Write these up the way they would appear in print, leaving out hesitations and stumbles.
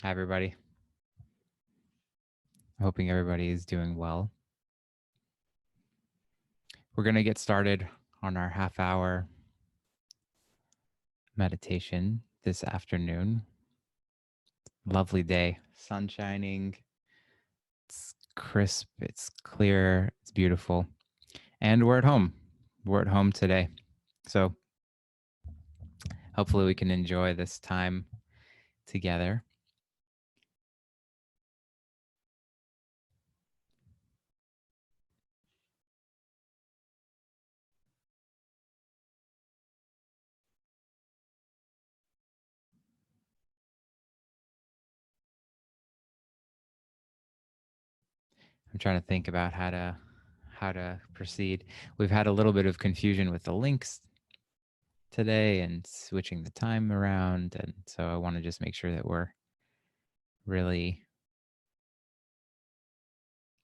Hi, everybody. Hoping everybody is doing well. We're going to get started on our half-hour meditation this afternoon. Lovely day, sun shining. It's crisp, it's clear, it's beautiful. And we're at home. We're at home today. So hopefully we can enjoy this time together. I'm trying to think about how to proceed. We've had a little bit of confusion with the links today and switching the time around, and so I want to just make sure that we're really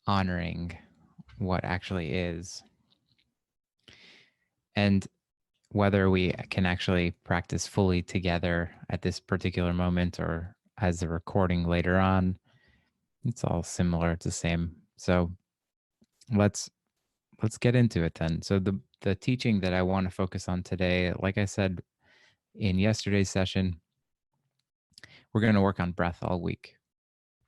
honoring what actually is, and whether we can actually practice fully together at this particular moment or as a recording later on. It's all similar, it's the same. So let's get into it then. So the teaching that I want to focus on today, like I said in yesterday's session, we're going to work on breath all week.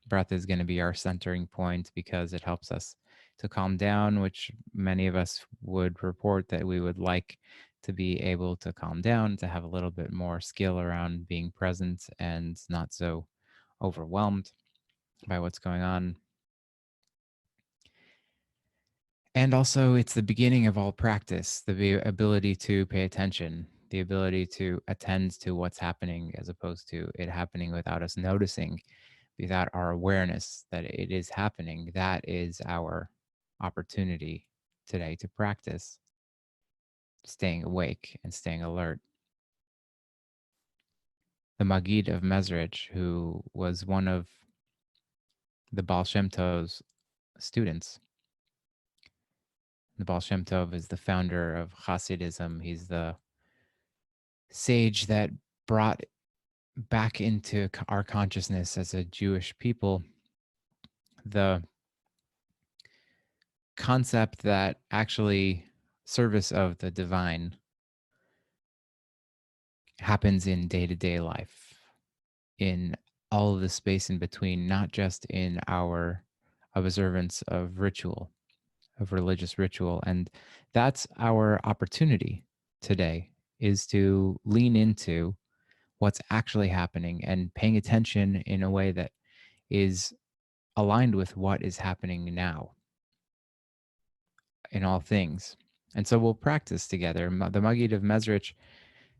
Breath is going to be our centering point because it helps us to calm down, which many of us would report that we would like to be able to calm down, to have a little bit more skill around being present and not so overwhelmed by what's going on. And also, it's the beginning of all practice, the ability to pay attention, the ability to attend to what's happening as opposed to it happening without us noticing, without our awareness that it is happening. That is our opportunity today to practice staying awake and staying alert. The Maggid of Mezrich, who was one of the Baal Shem Tov's students. The Baal Shem Tov is the founder of Hasidism. He's the sage that brought back into our consciousness as a Jewish people the concept that actually service of the divine happens in day-to-day life, in all of the space in between, not just in our observance of ritual, of religious ritual. And that's our opportunity today, is to lean into what's actually happening and paying attention in a way that is aligned with what is happening now in all things. And so we'll practice together. The Maggid of Mezrich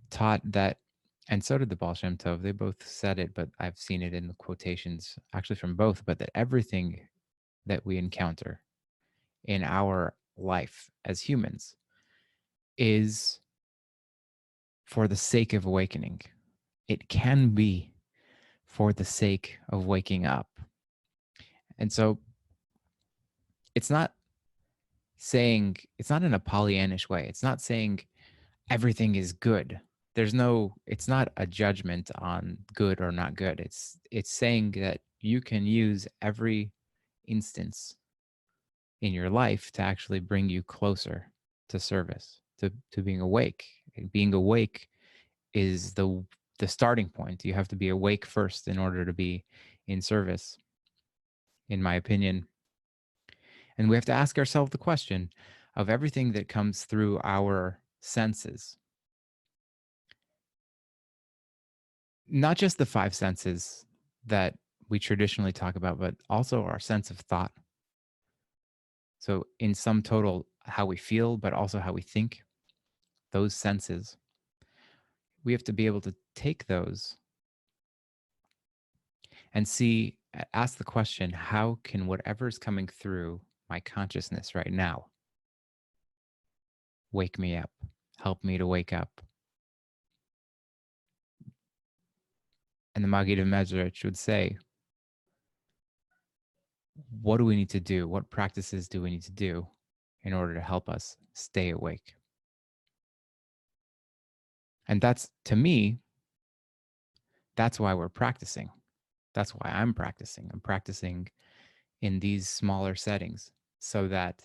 taught that, and so did the Baal Shem Tov. They both said it, but I've seen it in the quotations actually from both, but that everything that we encounter in our life as humans is for the sake of awakening. It can be for the sake of waking up. And so it's not saying, it's not in a Pollyannish way. It's not saying everything is good. It's not a judgment on good or not good. It's saying that you can use every instance in your life to actually bring you closer to service, to being awake. And being awake is the starting point. You have to be awake first in order to be in service, in my opinion. And we have to ask ourselves the question of everything that comes through our senses, not just the five senses that we traditionally talk about, but also our sense of thought. So, in sum total, how we feel, but also how we think, those senses, we have to be able to take those and ask the question, how can whatever's coming through my consciousness right now wake me up, help me to wake up? And the Maggid of Mezrich would say, what do we need to do? What practices do we need to do in order to help us stay awake? And that's, to me, that's why we're practicing. That's why I'm practicing. I'm practicing in these smaller settings so that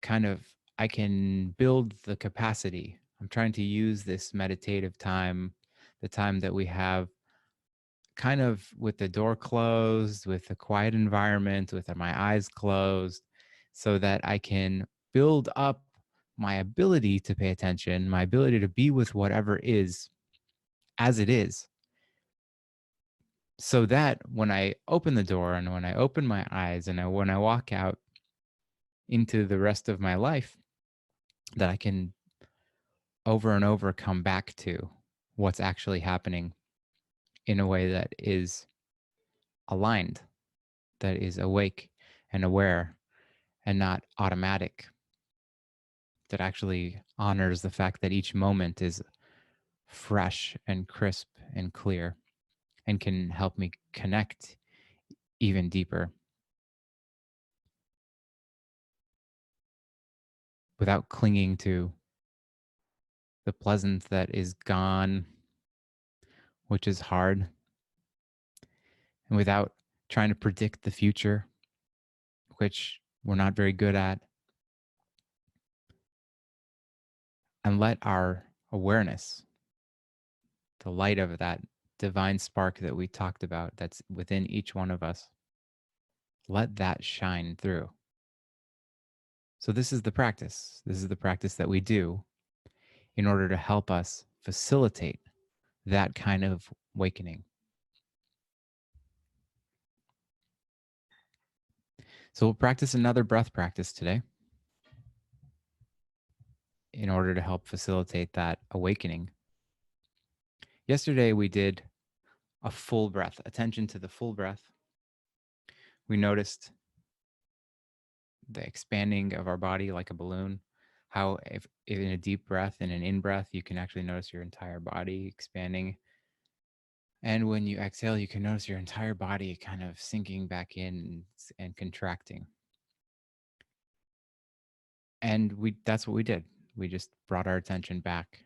kind of I can build the capacity. I'm trying to use this meditative time, the time that we have kind of with the door closed, with a quiet environment, with my eyes closed, so that I can build up my ability to pay attention, my ability to be with whatever is as it is, so that when I open the door and when I open my eyes and when I walk out into the rest of my life, that I can over and over come back to what's actually happening in a way that is aligned, that is awake and aware and not automatic, that actually honors the fact that each moment is fresh and crisp and clear and can help me connect even deeper without clinging to the pleasant that is gone, which is hard, and without trying to predict the future, which we're not very good at, and let our awareness, the light of that divine spark that we talked about that's within each one of us, let that shine through. So, this is the practice. This is the practice that we do in order to help us facilitate that kind of awakening. So, we'll practice another breath practice today in order to help facilitate that awakening. Yesterday, we did a full breath, attention to the full breath. We noticed the expanding of our body like a balloon. How, if in a deep breath and an in breath, you can actually notice your entire body expanding. And when you exhale, you can notice your entire body kind of sinking back in and contracting. And that's what we did. We just brought our attention back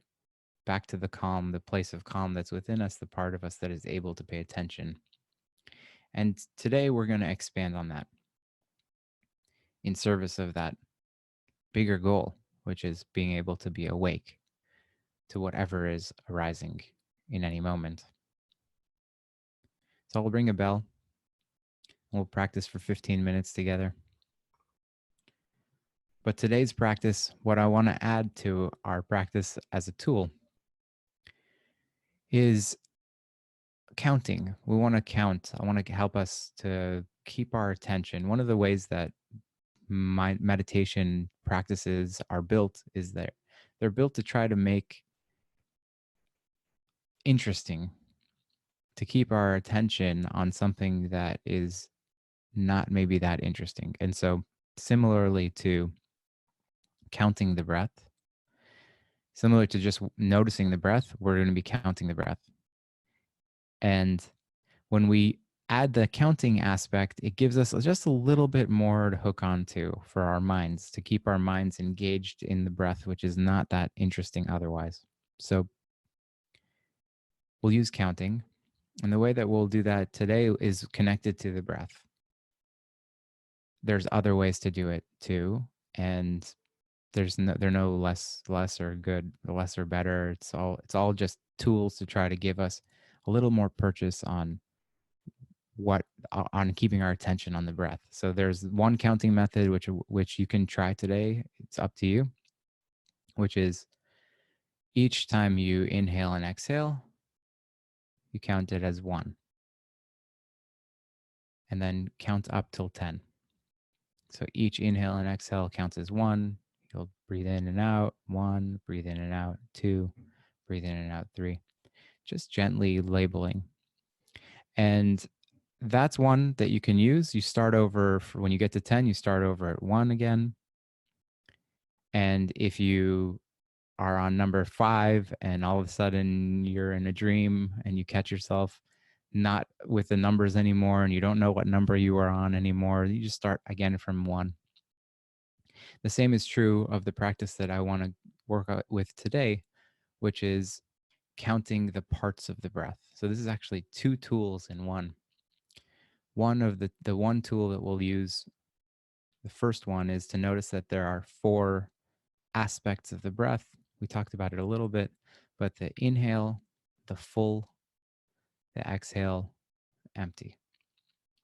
to the calm, the place of calm that's within us, the part of us that is able to pay attention. And today we're going to expand on that in service of that bigger goal, which is being able to be awake to whatever is arising in any moment. So I'll ring a bell. We'll practice for 15 minutes together. But today's practice, what I want to add to our practice as a tool is counting. We want to count. I want to help us to keep our attention. One of the ways that my meditation practices are built is that they're built to try to make interesting, to keep our attention on something that is not maybe that interesting. And so similarly to counting the breath, similar to just noticing the breath, we're going to be counting the breath. And when we add the counting aspect, it gives us just a little bit more to hook on to for our minds, to keep our minds engaged in the breath, which is not that interesting otherwise. So we'll use counting. And the way that we'll do that today is connected to the breath. There's other ways to do it too. And they're no less or good, less or better. It's all just tools to try to give us a little more purchase on keeping our attention on the breath. So there's one counting method which you can try today. It's up to you, which is each time you inhale and exhale, you count it as 1. And then count up till 10. So each inhale and exhale counts as 1. You'll breathe in and out, 1, breathe in and out, 2, breathe in and out, 3. Just gently labeling. And that's one that you can use. You start over when you get to 10, you start over at 1 again. And if you are on number 5 and all of a sudden you're in a dream and you catch yourself not with the numbers anymore and you don't know what number you are on anymore, you just start again from 1. The same is true of the practice that I want to work with today, which is counting the parts of the breath. So this is actually two tools in one. One of the one tool that we'll use, the first one, is to notice that there are 4 aspects of the breath. We talked about it a little bit, but the inhale, the full, the exhale, empty.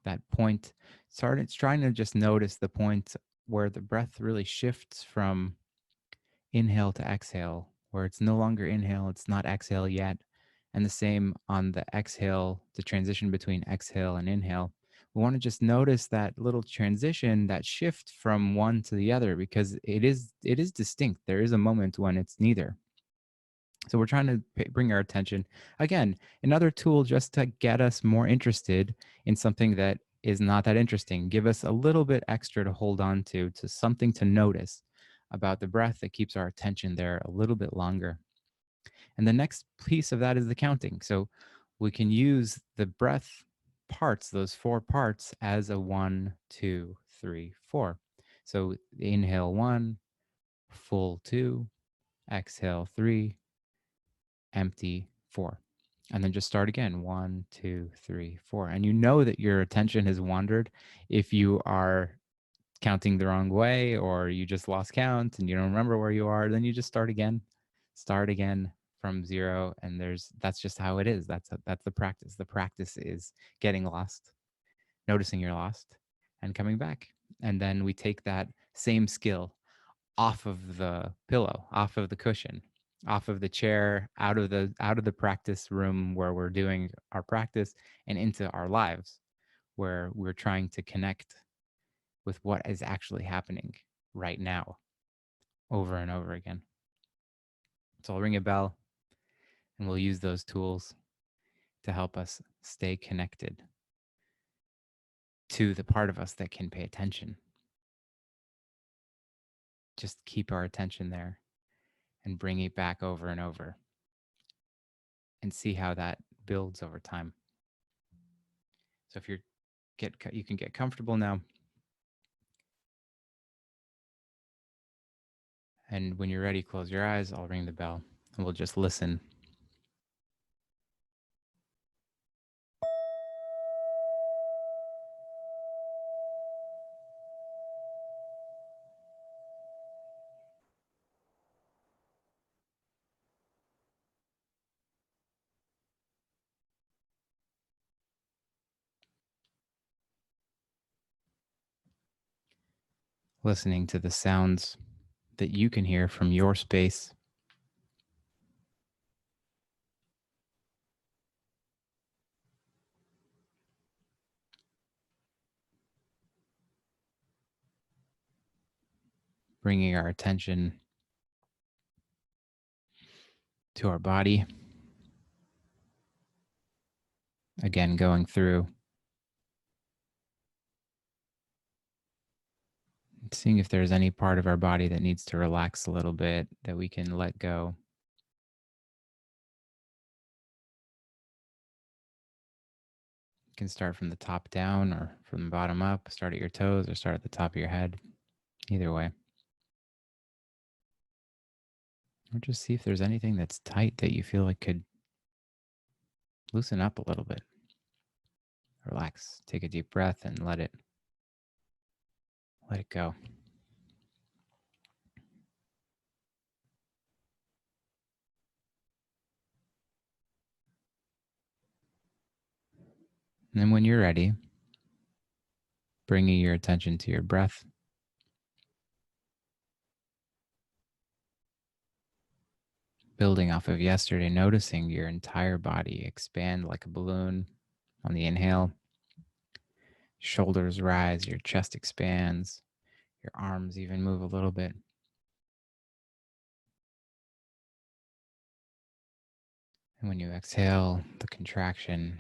That point, trying to just notice the point where the breath really shifts from inhale to exhale, where it's no longer inhale, it's not exhale yet. And the same on the exhale, the transition between exhale and inhale. We want to just notice that little transition, that shift from one to the other, because it is distinct. There is a moment when it's neither. So we're trying to bring our attention, again, another tool just to get us more interested in something that is not that interesting. Give us a little bit extra to hold on to something to notice about the breath that keeps our attention there a little bit longer. And the next piece of that is the counting. So we can use the breath parts, those 4 parts, as a 1, 2, 3, 4. So inhale 1, full 2, exhale 3, empty 4. And then just start again, 1, 2, 3, 4. And you know that your attention has wandered if you are counting the wrong way, or you just lost count and you don't remember where you are. Then you just start again from 0. And that's just how it is. That's the practice. The practice is getting lost, noticing you're lost, and coming back. And then we take that same skill off of the pillow, off of the cushion, off of the chair, out of the practice room where we're doing our practice, and into our lives, where we're trying to connect with what is actually happening right now, over and over again. So I'll ring a bell, and we'll use those tools to help us stay connected to the part of us that can pay attention. Just keep our attention there and bring it back over and over, and see how that builds over time. So if you can get comfortable now. And when you're ready, close your eyes. I'll ring the bell, and we'll just listen. Listening to the sounds that you can hear from your space. Bringing our attention to our body. Again, going through, seeing if there's any part of our body that needs to relax a little bit, that we can let go. You can start from the top down or from the bottom up. Start at your toes or start at the top of your head. Either way. Or just see if there's anything that's tight that you feel like could loosen up a little bit. Relax. Take a deep breath and let it go. And then when you're ready, bringing your attention to your breath. Building off of yesterday, noticing your entire body expand like a balloon on the inhale. Shoulders rise, your chest expands, your arms even move a little bit. And when you exhale, the contraction,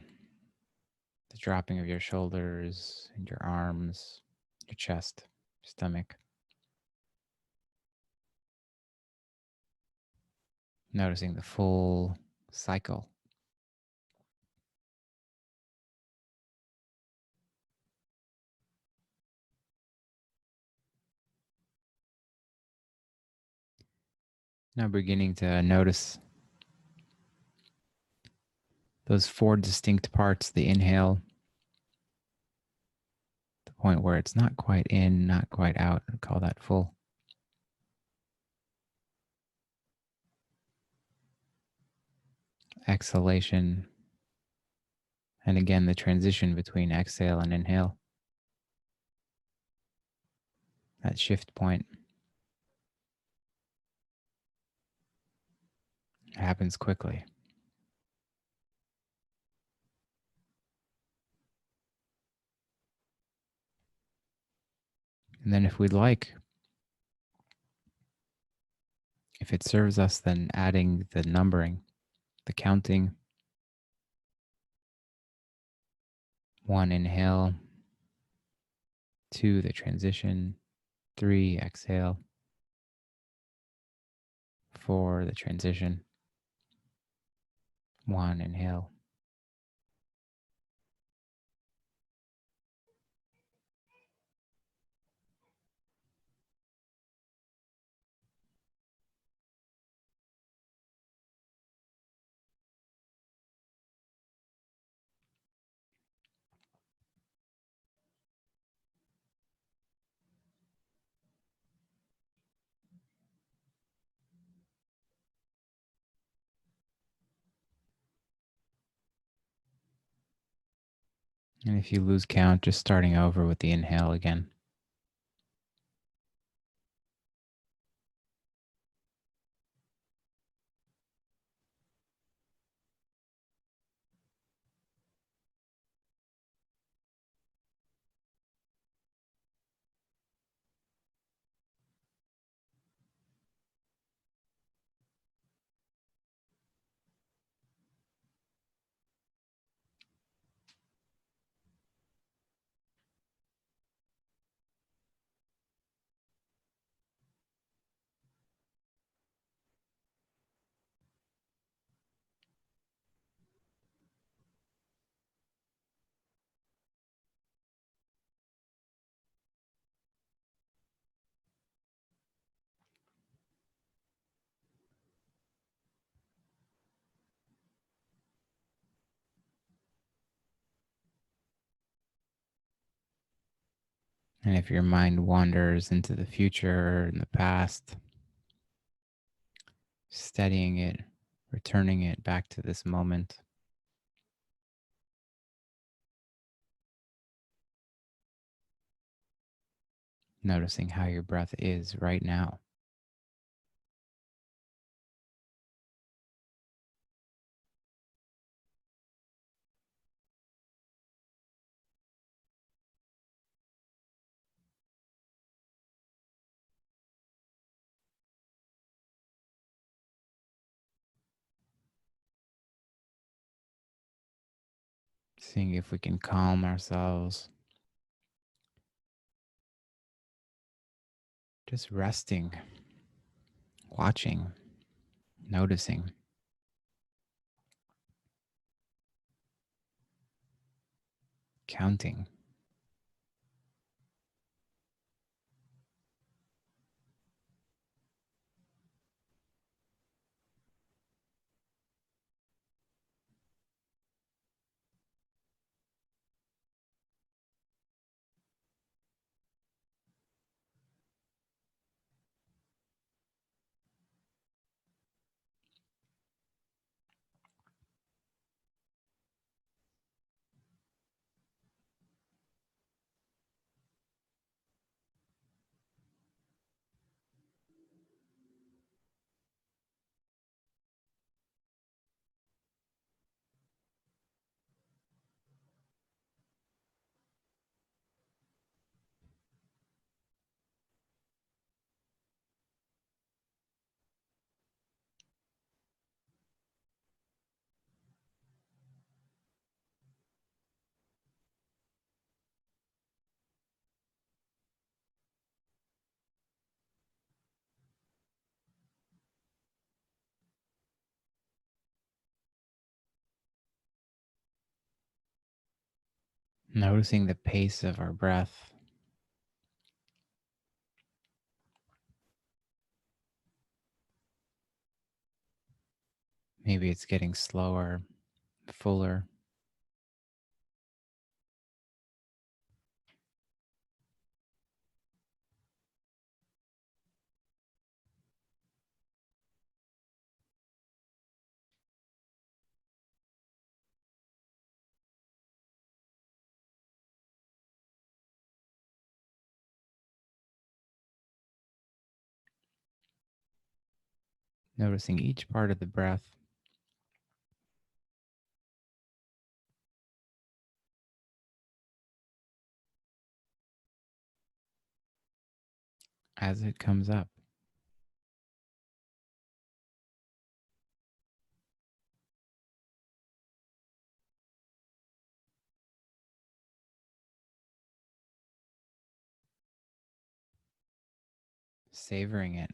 the dropping of your shoulders and your arms, your chest, stomach. Noticing the full cycle. Now beginning to notice those 4 distinct parts, the inhale, the point where it's not quite in, not quite out, I call that full. Exhalation, and again, the transition between exhale and inhale, that shift point happens quickly. And then if we'd like, if it serves us, then adding the numbering, the counting. 1, inhale. 2, the transition. 3, exhale. 4, the transition. 1, inhale. And if you lose count, just starting over with the inhale again. And if your mind wanders into the future and the past, steadying it, returning it back to this moment. Noticing how your breath is right now. Seeing if we can calm ourselves. Just resting, watching, noticing. Counting. Noticing the pace of our breath. Maybe it's getting slower, fuller. Noticing each part of the breath as it comes up. Savoring it.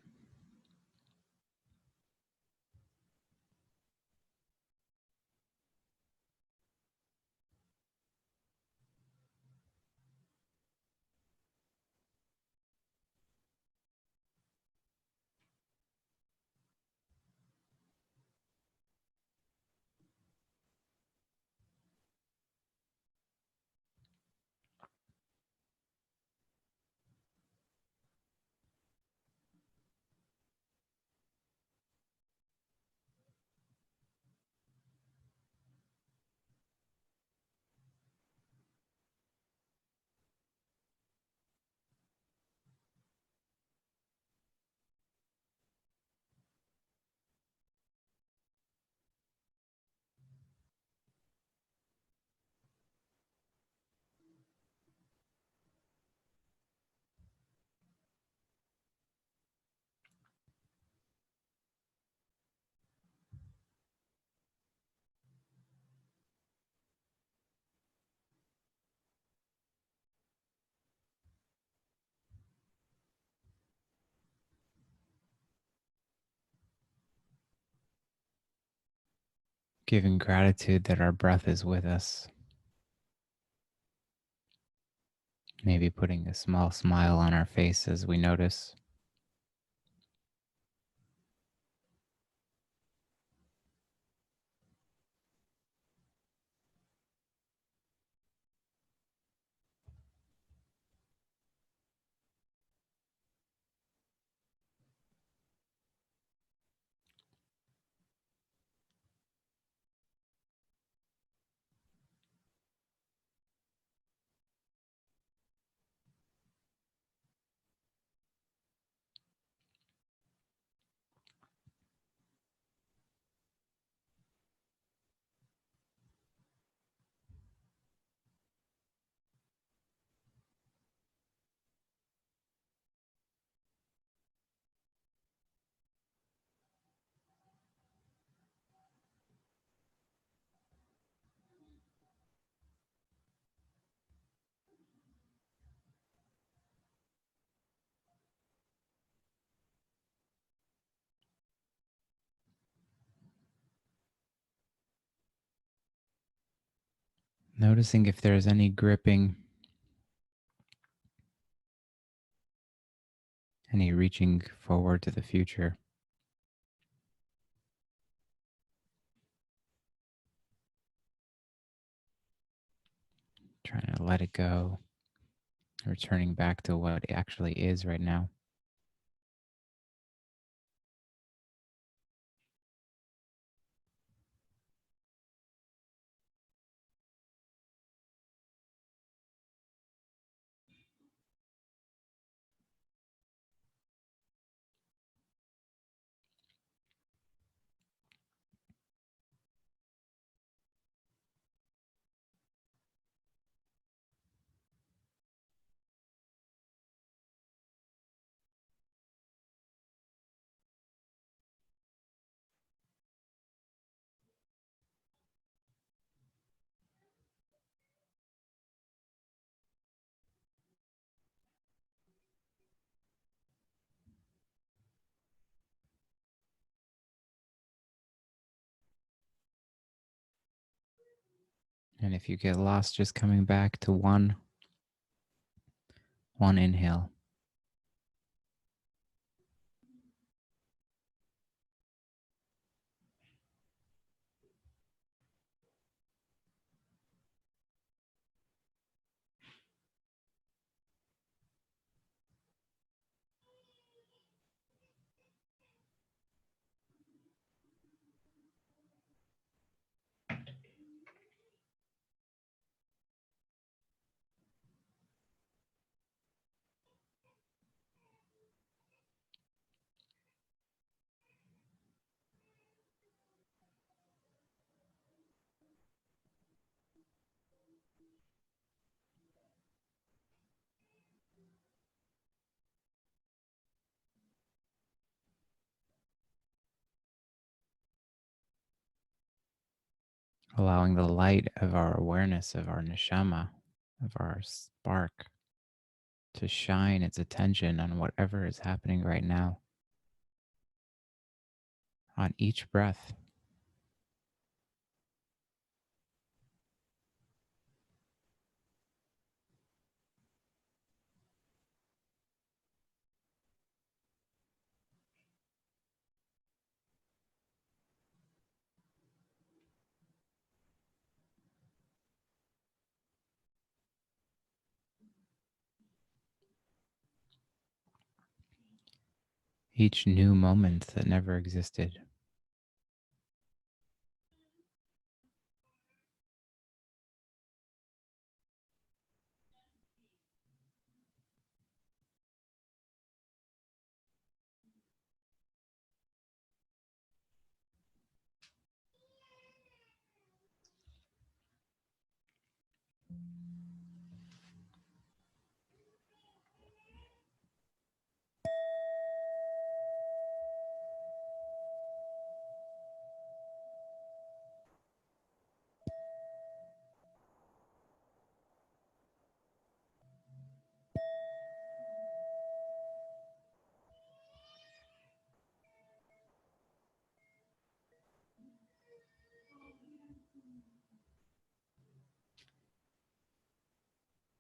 Giving gratitude that our breath is with us. Maybe putting a small smile on our face as we notice. Noticing if there's any gripping, any reaching forward to the future. Trying to let it go, returning back to what it actually is right now. And if you get lost, just coming back to one inhale. allowing the light of our awareness, of our neshama, of our spark, to shine its attention on whatever is happening right now, on each breath. Each new moment that never existed.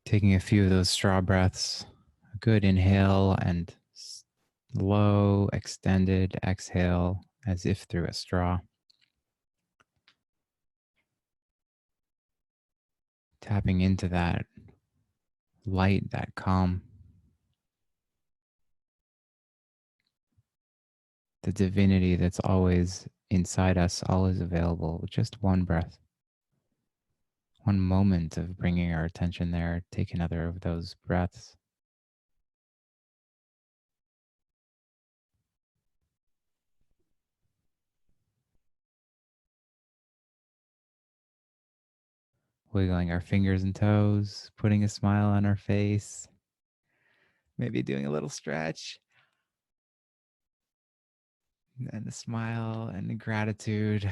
Taking a few of those straw breaths, a good inhale and slow, extended exhale as if through a straw. Tapping into that light, that calm, the divinity that's always inside us, always available with just one breath, one moment of bringing our attention there. Take another of those breaths. Wiggling our fingers and toes, putting a smile on our face, maybe doing a little stretch, and a smile and a gratitude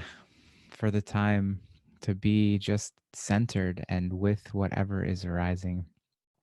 for the time to be just centered and with whatever is arising.